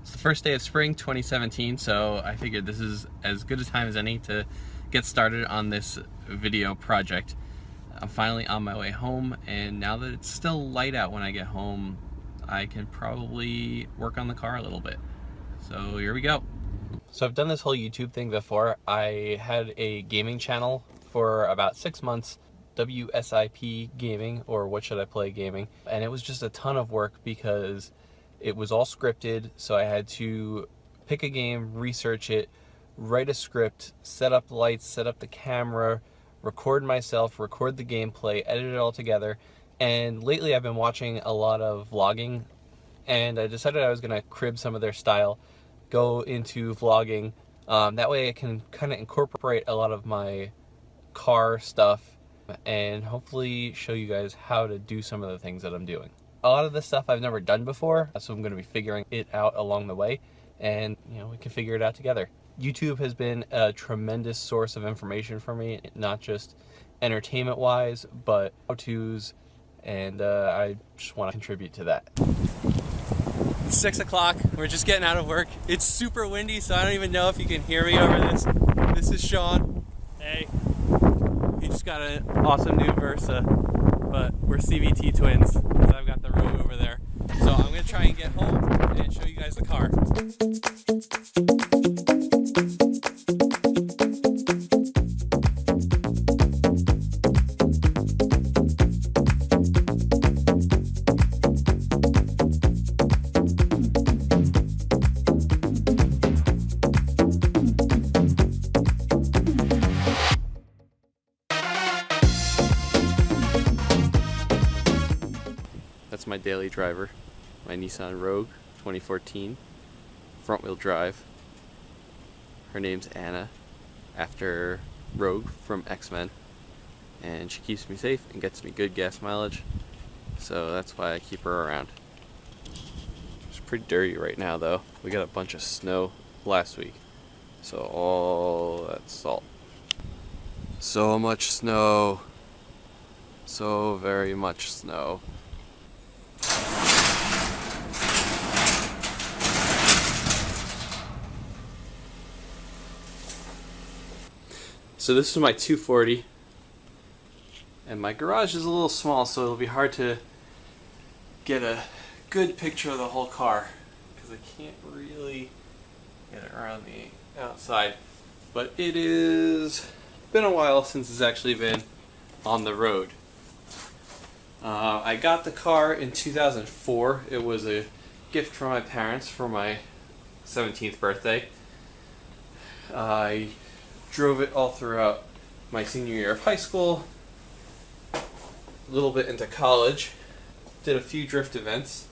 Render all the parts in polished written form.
It's the first day of spring 2017, so I figured this is as good a time as any to get started on this video project. I'm finally on my way home, and now that it's still light out when I get home, I can probably work on the car a little bit. So here we go. So I've done this whole YouTube thing before. I had a gaming channel for about 6 months, WSIP Gaming, or What Should I Play Gaming, and it was just a ton of work because it was all scripted, so I had to pick a game, research it, write a script, set up lights, set up the camera, record myself, record the gameplay, edit it all together. And lately I've been watching a lot of vlogging, and I decided I was going to crib some of their style, go into vlogging. That way I can kind of incorporate a lot of my car stuff and hopefully show you guys how to do some of the things that I'm doing. A lot of this stuff I've never done before, so I'm going to be figuring it out along the way, and we can figure it out together. YouTube has been a tremendous source of information for me, not just entertainment wise, but how-tos, and I just want to contribute to that. It's 6 o'clock, we're just getting out of work. It's super windy, so I don't even know if you can hear me over this. This is Sean. Hey. He just got an awesome new Versa, but we're CVT twins, because I've got the Rogue over there. So I'm going to try and get home and show you guys the car. That's my daily driver, my Nissan Rogue 2014, front wheel drive. Her name's Anna, after Rogue from X-Men, and she keeps me safe and gets me good gas mileage, so that's why I keep her around. It's pretty dirty right now though. We got a bunch of snow last week, so all that salt. So much snow, so very much snow. So this is my 240, and my garage is a little small, so it'll be hard to get a good picture of the whole car because I can't really get it around the outside. But it is been a while since it's actually been on the road. I got the car in 2004. It was a gift from my parents for my 17th birthday. I drove it all throughout my senior year of high school, a little bit into college, did a few drift events.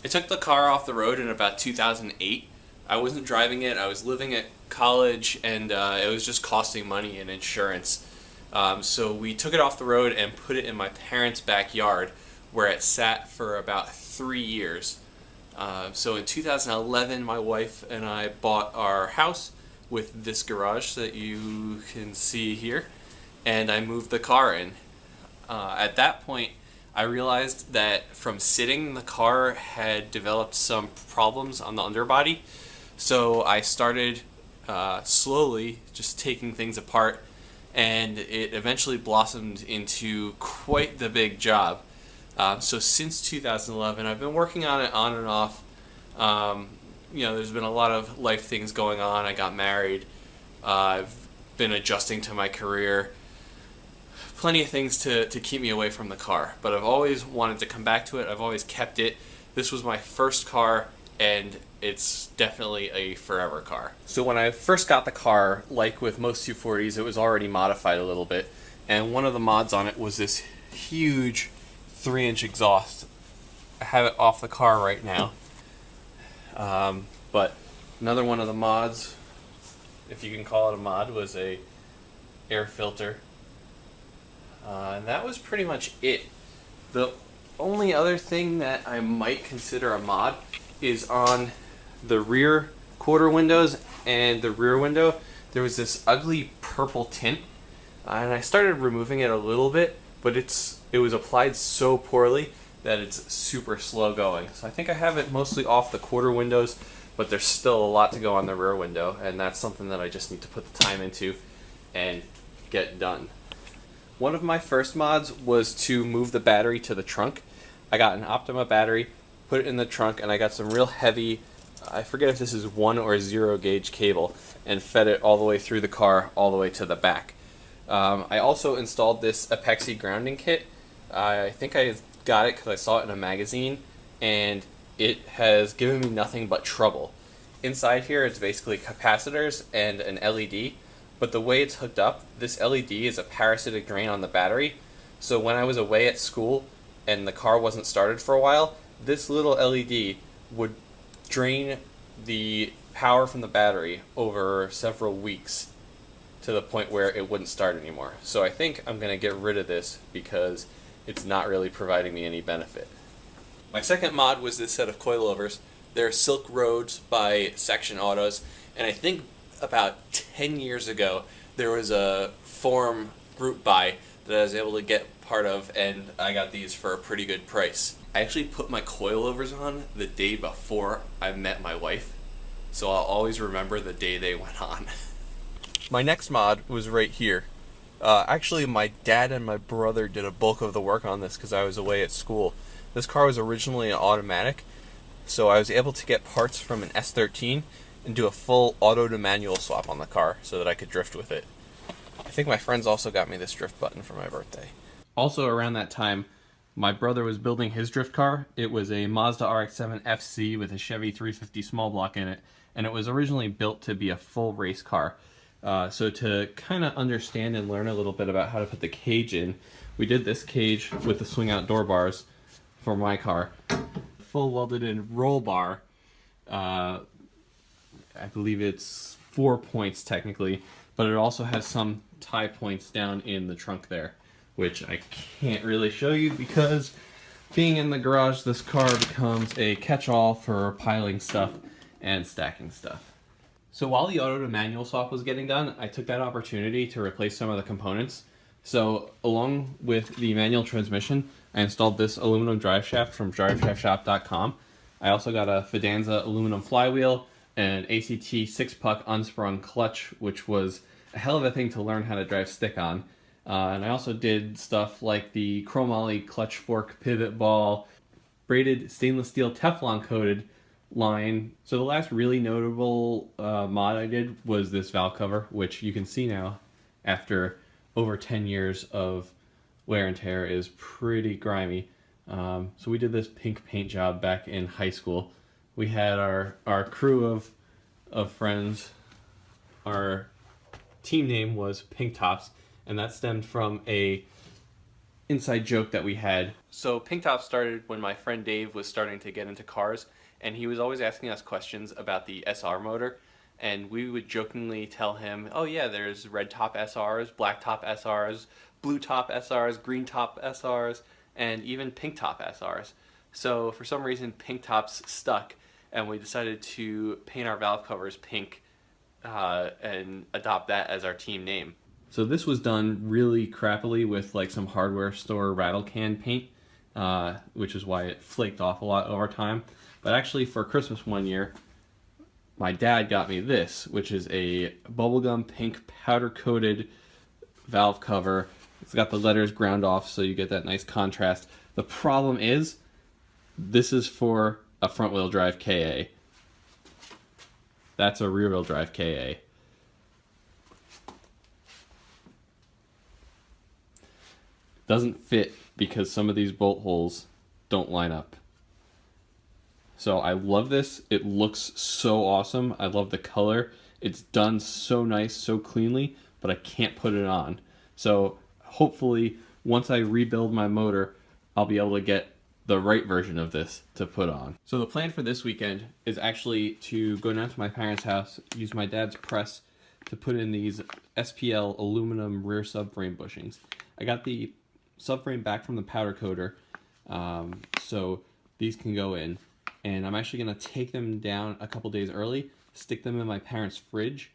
I took the car off the road in about 2008. I wasn't driving it, I was living at college, and it was just costing money and insurance. So we took it off the road and put it in my parents' backyard, where it sat for about 3 years. So in 2011, my wife and I bought our house with this garage that you can see here, and I moved the car in. At that point, I realized that from sitting, the car had developed some problems on the underbody, so I started slowly just taking things apart, and it eventually blossomed into quite the big job. So since 2011, I've been working on it on and off. There's been a lot of life things going on. I got married. I've been adjusting to my career. Plenty of things to keep me away from the car. But I've always wanted to come back to it. I've always kept it. This was my first car, and it's definitely a forever car. So when I first got the car, like with most 240s, it was already modified a little bit. And one of the mods on it was this huge 3-inch exhaust. I have it off the car right now. But another one of the mods, if you can call it a mod, was a air filter. And that was pretty much it. The only other thing that I might consider a mod is on the rear quarter windows and the rear window. There was this ugly purple tint, and I started removing it a little bit, but it was applied so poorly that it's super slow going. So I think I have it mostly off the quarter windows, but there's still a lot to go on the rear window, and that's something that I just need to put the time into and get done. One of my first mods was to move the battery to the trunk. I got an Optima battery, put it in the trunk, and I got some real heavy, I forget if this is 1 or 0 gauge cable, and fed it all the way through the car, all the way to the back. I also installed this epoxy grounding kit. I think I got it because I saw it in a magazine, and it has given me nothing but trouble. Inside here it's basically capacitors and an LED, but the way it's hooked up, this LED is a parasitic drain on the battery, so when I was away at school and the car wasn't started for a while, this little LED would drain the power from the battery over several weeks to the point where it wouldn't start anymore. So I think I'm going to get rid of this because it's not really providing me any benefit. My second mod was this set of coilovers. They're Silk Roads by Section Autos, and I think about 10 years ago there was a forum group buy that I was able to get part of, and I got these for a pretty good price. I actually put my coilovers on the day before I met my wife, so I'll always remember the day they went on. My next mod was right here. Actually, my dad and my brother did a bulk of the work on this because I was away at school. This car was originally an automatic, so I was able to get parts from an S13 and do a full auto to manual swap on the car so that I could drift with it. I think my friends also got me this drift button for my birthday. Also around that time, my brother was building his drift car. It was a Mazda RX-7 FC with a Chevy 350 small block in it, and it was originally built to be a full race car. So to kind of understand and learn a little bit about how to put the cage in, we did this cage with the swing out door bars for my car. Full welded in roll bar. I believe it's 4 points technically, but it also has some tie points down in the trunk there, which I can't really show you because being in the garage, this car becomes a catch-all for piling stuff and stacking stuff. So while the auto to manual swap was getting done, I took that opportunity to replace some of the components. So along with the manual transmission, I installed this aluminum drive shaft from driveshaftshop.com. I also got a Fidanza aluminum flywheel and an ACT 6-puck unsprung clutch, which was a hell of a thing to learn how to drive stick on. And I also did stuff like the chromoly clutch fork pivot ball, braided stainless steel Teflon coated line. So the last really notable mod I did was this valve cover, which you can see now after over 10 years of wear and tear is pretty grimy. So we did this pink paint job back in high school. We had our crew of friends. Our team name was Pink Tops, and that stemmed from a inside joke that we had. So Pink Tops started when my friend Dave was starting to get into cars, and he was always asking us questions about the SR motor, and we would jokingly tell him, oh yeah, there's red top SRs, black top SRs, blue top SRs, green top SRs, and even pink top SRs. So for some reason Pink Tops stuck, and we decided to paint our valve covers pink and adopt that as our team name. So this was done really crappily with like some hardware store rattle can paint, which is why it flaked off a lot over time. But actually for Christmas one year, my dad got me this, which is a bubblegum pink powder coated valve cover. It's got the letters ground off so you get that nice contrast. The problem is, this is for a front wheel drive KA. That's a rear wheel drive KA. Doesn't fit because some of these bolt holes don't line up. So I love this. It looks so awesome. I love the color. It's done so nice, so cleanly, but I can't put it on. So hopefully once I rebuild my motor, I'll be able to get the right version of this to put on. So the plan for this weekend is actually to go down to my parents' house, use my dad's press to put in these SPL aluminum rear subframe bushings. I got the subframe back from the powder coater, so these can go in. And I'm actually going to take them down a couple days early, stick them in my parents' fridge,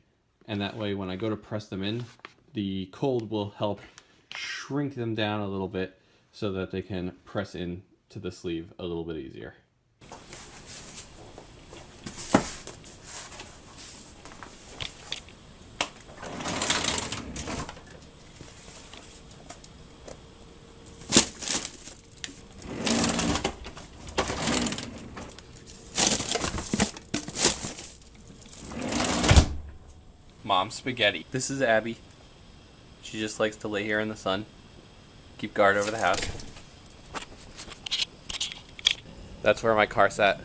and that way when I go to press them in, the cold will help shrink them down a little bit so that they can press in to the sleeve a little bit easier. Mom spaghetti. This is Abby. She just likes to lay here in the sun, keep guard over the house. That's where my car sat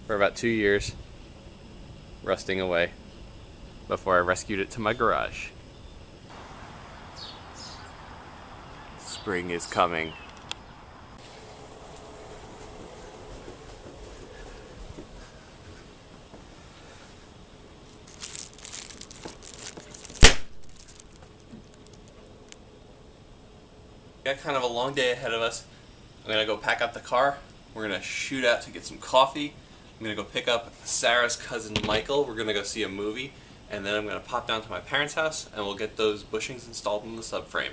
for about 2 years, rusting away, before I rescued it to my garage. Spring is coming. Got kind of a long day ahead of us. I'm gonna go pack up the car. We're gonna shoot out to get some coffee. I'm gonna go pick up Sarah's cousin Michael. We're gonna go see a movie, and then I'm gonna pop down to my parents' house and we'll get those bushings installed in the subframe.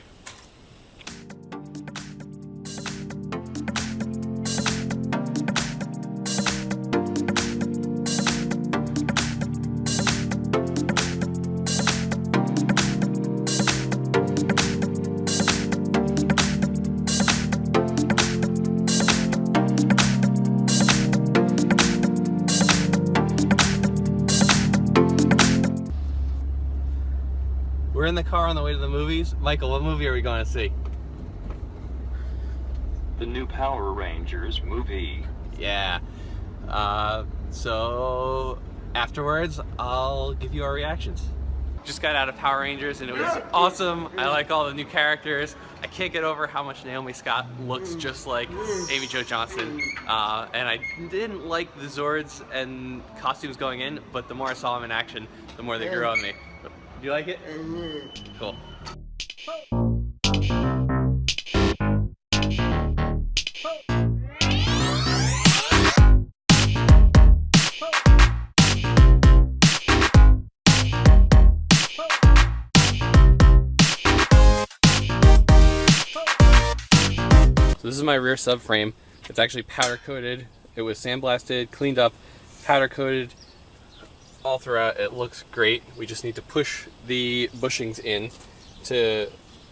We're in the car on the way to the movies. Michael, what movie are we going to see? The new Power Rangers movie. Yeah. So afterwards, I'll give you our reactions. Just got out of Power Rangers and it was awesome. I like all the new characters. I can't get over how much Naomi Scott looks just like Amy Jo Johnson. And I didn't like the Zords and costumes going in, but the more I saw them in action, the more they grew on me. Do you like it? Cool. So this is my rear subframe. It's actually powder coated. It was sandblasted, cleaned up, powder coated. All throughout. It looks great. We just need to push the bushings in to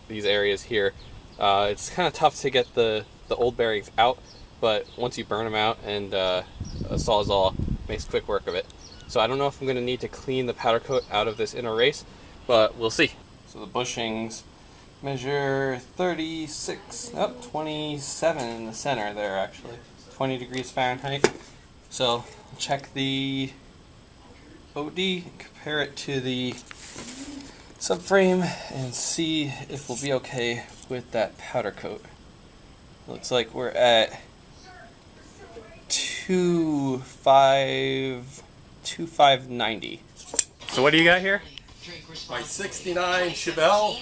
these areas here. It's kind of tough to get the old bearings out, but once you burn them out and a Sawzall makes quick work of it. So I don't know if I'm going to need to clean the powder coat out of this inner race, but we'll see. So the bushings measure 27 in the center there actually. 20 degrees Fahrenheit. So check the OD, compare it to the subframe, and see if we'll be okay with that powder coat. Looks like we're at 2590. So what do you got here? My 69 Chevelle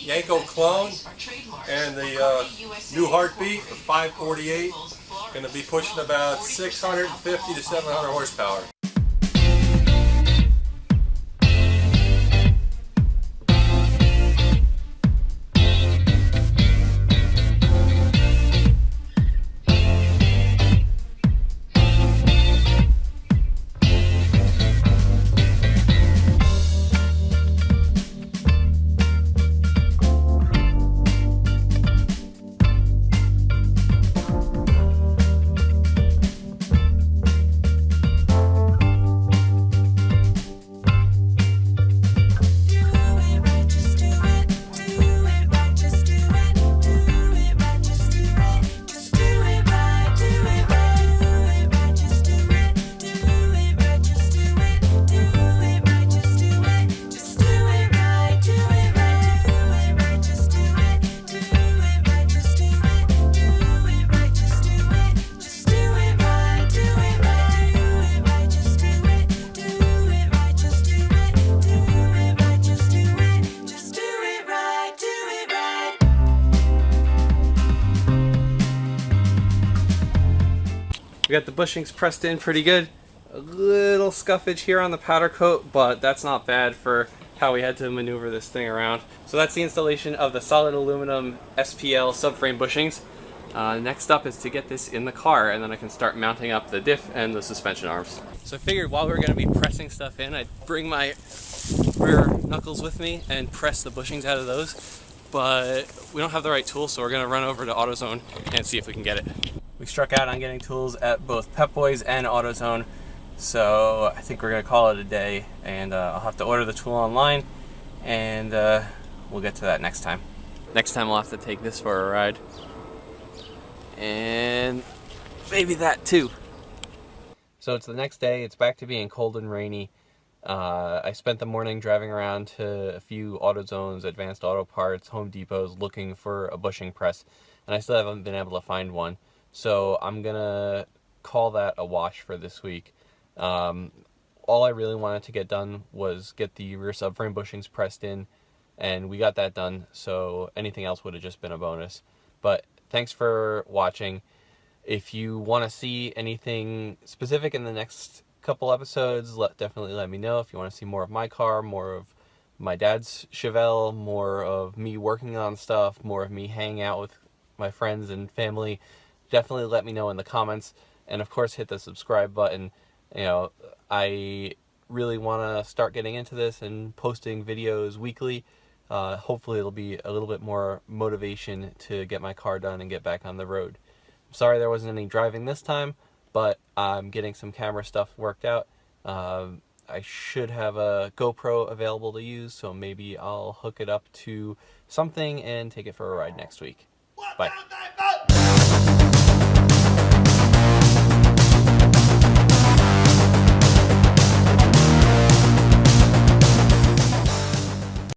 Yanko clone and the new heartbeat of 548. Going to be pushing about 650 to 700 horsepower. We got the bushings pressed in pretty good. A little scuffage here on the powder coat, but that's not bad for how we had to maneuver this thing around. So that's the installation of the solid aluminum SPL subframe bushings. Next up is to get this in the car, and then I can start mounting up the diff and the suspension arms. So I figured while we were going to be pressing stuff in, I'd bring my rear knuckles with me and press the bushings out of those, but we don't have the right tools, so we're going to run over to AutoZone and see if we can get it. We struck out on getting tools at both Pep Boys and AutoZone, so I think we're going to call it a day, and I'll have to order the tool online, and we'll get to that next time. Next time I'll have to take this for a ride. And maybe that too. So it's the next day, it's back to being cold and rainy. I spent the morning driving around to a few AutoZones, Advanced Auto Parts, Home Depots looking for a bushing press, and I still haven't been able to find one. So I'm gonna call that a wash for this week. All I really wanted to get done was get the rear subframe bushings pressed in, and we got that done, so anything else would have just been a bonus. But thanks for watching. If you want to see anything specific in the next couple episodes, definitely let me know. If you want to see more of my car, more of my dad's Chevelle, more of me working on stuff, more of me hanging out with my friends and family, definitely let me know in the comments. And of course, hit the subscribe button. You know, I really want to start getting into this and posting videos weekly. Hopefully it'll be a little bit more motivation to get my car done and get back on the road. I'm sorry there wasn't any driving this time, but I'm getting some camera stuff worked out. I should have a GoPro available to use, so maybe I'll hook it up to something and take it for a ride next week. Bye.